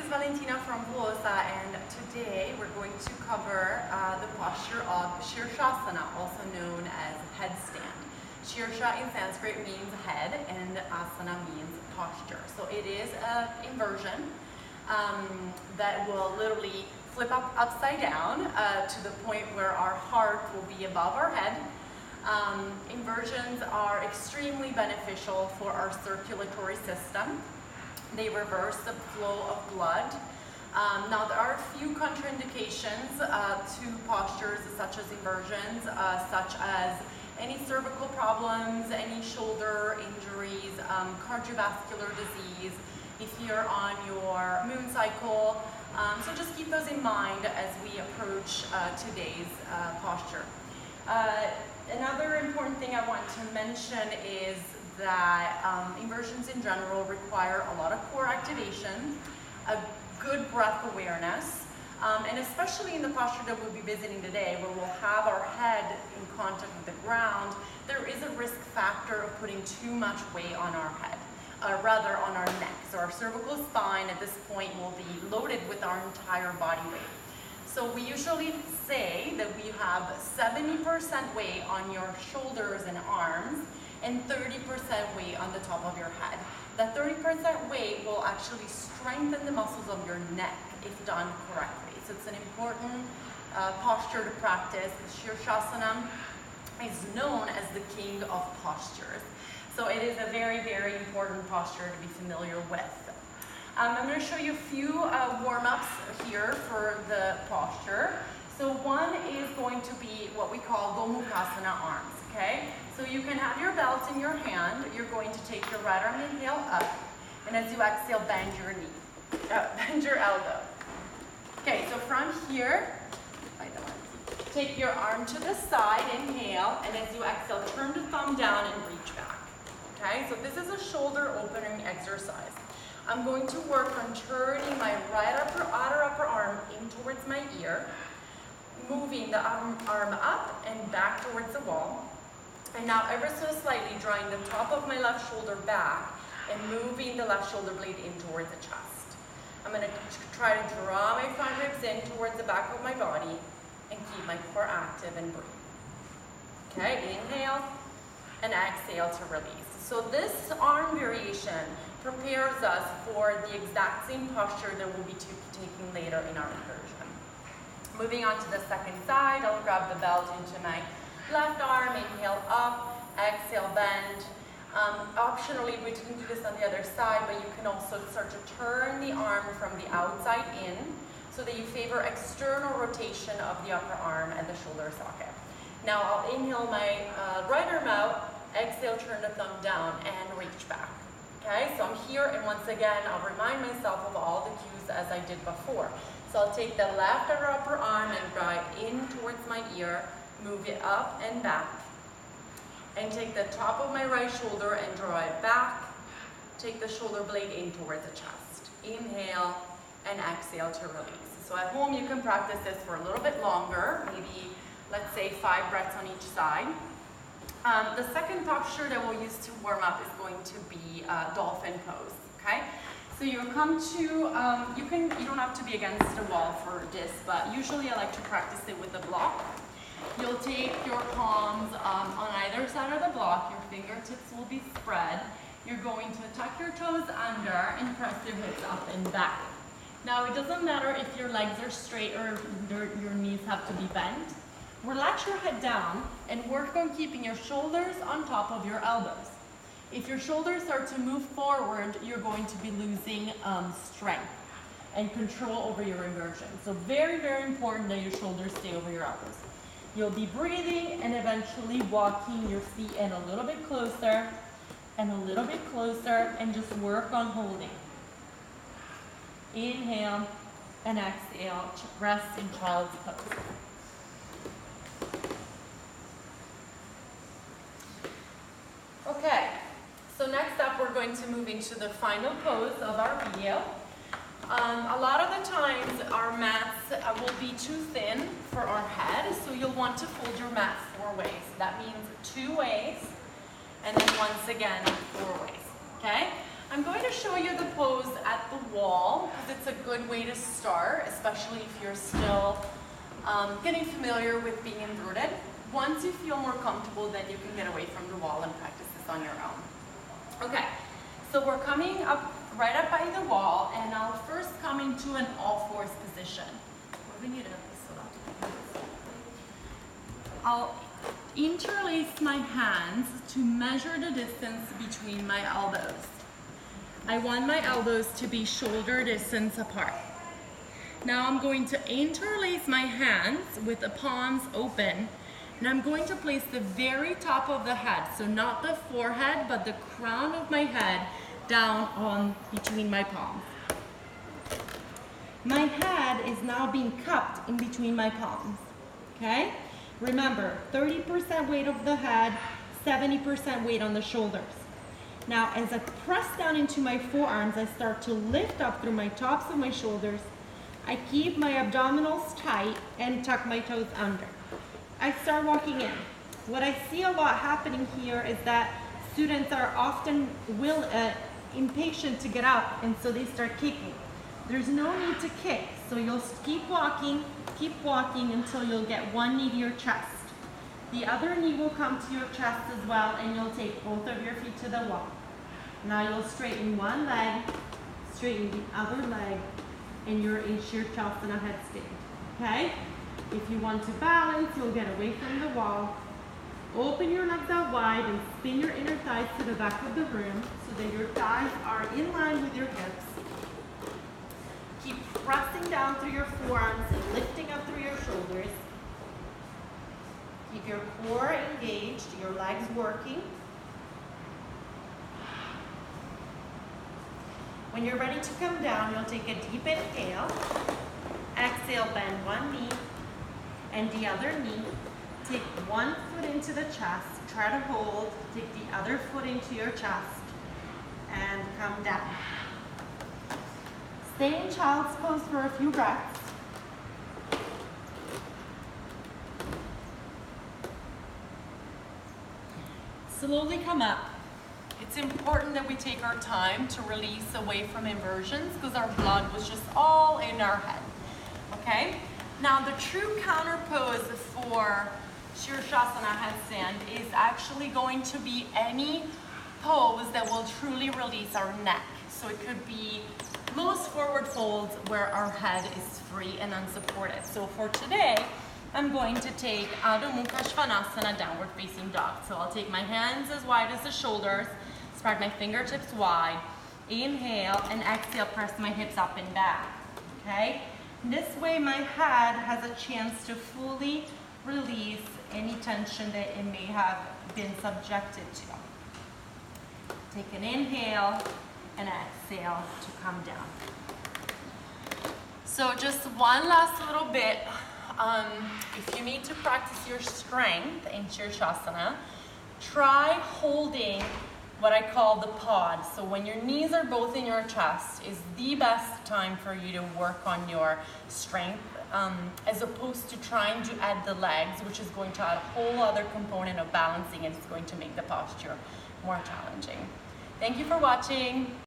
Valentina from Vuosa, and today we're going to cover the posture of Shirshasana, also known as headstand. Shirsha in Sanskrit means head and asana means posture. So it is an inversion that will literally flip upside down to the point where our heart will be above our head. Inversions are extremely beneficial for our circulatory system. They reverse the flow of blood. Now there are a few contraindications to postures such as inversions, such as any cervical problems, any shoulder injuries, cardiovascular disease, if you're on your moon cycle. So just keep those in mind as we approach today's posture. Another important thing I want to mention is that inversions in general require a lot of core activation, a good breath awareness, and especially in the posture that we'll be visiting today, where we'll have our head in contact with the ground, there is a risk factor of putting too much weight on our head, rather on our neck. So our cervical spine at this point will be loaded with our entire body weight. So we usually say that we have 70% weight on your shoulders and arms, and 30% weight on the top of your head. That 30% weight will actually strengthen the muscles of your neck if done correctly. So it's an important posture to practice. Shirshasana is known as the king of postures. So it is a very, very important posture to be familiar with. I'm going to show you a few warm-ups here for the posture. So one is going to be what we call Gomukhasana arms, okay? So you can have your belt in your hand. You're going to take your right arm, inhale up, and as you exhale, bend your knee, bend your elbow. Okay, so from here, take your arm to the side, inhale, and as you exhale, turn the thumb down and reach back. Okay, so this is a shoulder opening exercise. I'm going to work on turning my outer upper arm in towards my ear, moving the arm up and back towards the wall. And now ever so slightly drawing the top of my left shoulder back and moving the left shoulder blade in towards the chest. I'm going to try to draw my front ribs in towards the back of my body and keep my core active and breathe. Okay, inhale and exhale to release. So this arm variation prepares us for the exact same posture that we'll be taking later in our inversion. Moving on to the second side, I'll grab the belt into my left arm, inhale up, exhale, bend. Optionally, we didn't do this on the other side, but you can also start to turn the arm from the outside in so that you favor external rotation of the upper arm and the shoulder socket. Now I'll inhale my right arm out, exhale, turn the thumb down, and reach back. Okay, so I'm here, and once again, I'll remind myself of all the cues as I did before. So I'll take the left or upper arm and draw it in towards my ear, move it up and back, and take the top of my right shoulder and draw it back. Take the shoulder blade in towards the chest. Inhale and exhale to release. So at home you can practice this for a little bit longer, maybe let's say 5 breaths on each side. The second posture that we'll use to warm up is going to be dolphin pose, okay? So you come to, you don't have to be against the wall for this, but usually I like to practice it with a block. You'll take your palms on either side of the block, your fingertips will be spread. You're going to tuck your toes under and press your hips up and back. Now it doesn't matter if your legs are straight or your knees have to be bent. Relax your head down and work on keeping your shoulders on top of your elbows. If your shoulders start to move forward, you're going to be losing strength and control over your inversion. So very, very important that your shoulders stay over your elbows. You'll be breathing and eventually walking your feet in a little bit closer and a little bit closer, and just work on holding. Inhale and exhale, rest in child's pose. Okay, so next up we're going to move into the final pose of our video. A lot of the times our mats will be too thin for our head, so you'll want to fold your mat 4 ways. That means 2 ways, and then once again 4 ways, okay? I'm going to show you the pose at the wall because it's a good way to start, especially if you're still getting familiar with being inverted. Once you feel more comfortable, then you can get away from the wall and practice this on your own. Okay, so we're coming up right up by the wall, and I'll first come into an all-fours position. I'll interlace my hands to measure the distance between my elbows. I want my elbows to be shoulder distance apart. Now I'm going to interlace my hands with the palms open, and I'm going to place the very top of the head, so not the forehead, but the crown of my head down on between my palms. My head is now being cupped in between my palms, okay? Remember, 30% weight of the head, 70% weight on the shoulders. Now, as I press down into my forearms, I start to lift up through my tops of my shoulders. I keep my abdominals tight and tuck my toes under. I start walking in. What I see a lot happening here is that students are often impatient to get up, and so they start kicking. There's no need to kick, so you'll keep walking until you'll get one knee to your chest. The other knee will come to your chest as well, and you'll take both of your feet to the wall. Now you'll straighten one leg, straighten the other leg, and you're in Shirshasana headstand, okay? If you want to balance, you'll get away from the wall. Open your legs out wide and spin your inner thighs to the back of the room so that your thighs are in line with your hips. Keep pressing down through your forearms and lifting up through your shoulders. Keep your core engaged, your legs working. When you're ready to come down, you'll take a deep inhale. Exhale, bend one knee and the other knee. Take one foot into the chest, try to hold, take the other foot into your chest, and come down. Stay in child's pose for a few breaths. Slowly come up. It's important that we take our time to release away from inversions because our blood was just all in our head, okay? Now the true counter pose for Shirshasana headstand is actually going to be any pose that will truly release our neck. So it could be most forward folds where our head is free and unsupported. So for today, I'm going to take Adho Mukha Svanasana, downward facing dog. So I'll take my hands as wide as the shoulders, spread my fingertips wide, inhale, and exhale, press my hips up and back, okay? This way my head has a chance to fully release any tension that it may have been subjected to. Take an inhale and exhale to come down. So just one last little bit. If you need to practice your strength in Shirshasana, try holding what I call the pod. So when your knees are both in your chest is the best time for you to work on your strength, as opposed to trying to add the legs, which is going to add a whole other component of balancing, and it's going to make the posture more challenging. Thank you for watching.